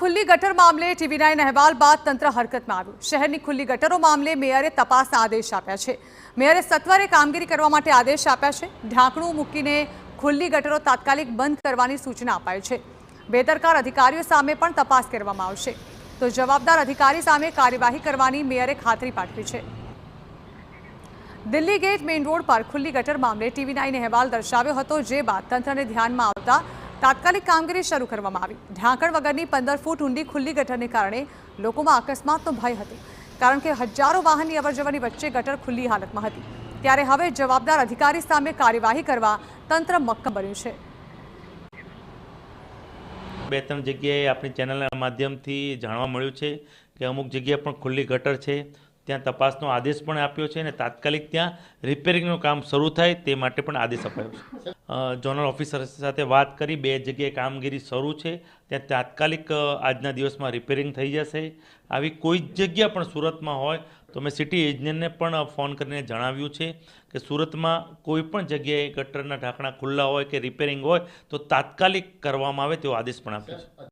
खुली गटर मामले टीवी9 अहेवाल बाद तंत्र हरकत में आव्યું। शहરની ખુલ્લી ગટરો મામલે મેયરે તપાસના આદેશ આપ્યા છે। મેયરે સત્વરે કામગીરી કરવા માટે આદેશ આપ્યા છે। ઢાંકણું મૂકીને ખુલ્લી ગટરો તાત્કાલિક બંધ કરવાની સૂચના અપાઈ છે। બેદરકાર અધિકારીઓ સામે પણ તપાસ કરવામાં આવશે તો જવાબદાર અધિકારી સામે કાર્યવાહી કરવાની મેયરે ખાતરી પાઠવી છે। દિલ્હી ગેટ મેઇન રોડ પર ખુલ્લી ગટર મામલે ટીવી9 અહેવાલ દર્શાવ્યો હતો, જે બાદ તંત્રને ધ્યાનમાં આવતા તાત્કાલિક કામગીરી શરૂ કરવામાં આવી। ઢાંકણ વગરની 15 ફૂટ ઊંડી ખુલ્લી ગટરને કારણે લોકોમાં અકસ્માતનો ભય હતો, કારણ કે હજારો વાહનની અવરજવરની વચ્ચે ગટર ખુલ્લી હાલતમાં હતી। ત્યારે હવે જવાબદાર અધિકારી સામે કાર્યવાહી કરવા તંત્ર મક્કમ બન્યું છે। બે ત્રણ જગ્યાએ આપણી ચેનલના માધ્યમથી જાણવા મળ્યું છે કે અમુક જગ્યાએ પણ ખુલ્લી ગટર છે, ત્યાં તપાસનો આદેશ પણ આપ્યો છે અને તાત્કાલિક ત્યાં રિપેરિંગનું કામ શરૂ થાય તે માટે પણ આદેશ અપાયો છે। ઝોનલ ઓફિસર સાથે વાત કરી, બે જગ્યાએ કામગીરી શરૂ છે, ત્યાં તાત્કાલિક આજના દિવસમાં રિપેરિંગ થઈ જશે। આવી કોઈ જગ્યા પણ સુરતમાં હોય તો મેં સિટી એન્જિનિયરને પણ ફોન કરીને જણાવ્યું છે કે સુરતમાં કોઈ પણ જગ્યાએ ગટરના ઢાંકણા ખુલ્લા હોય કે રિપેરિંગ હોય તો તાત્કાલિક કરવામાં આવે તેવો આદેશ પણ આપ્યો છે।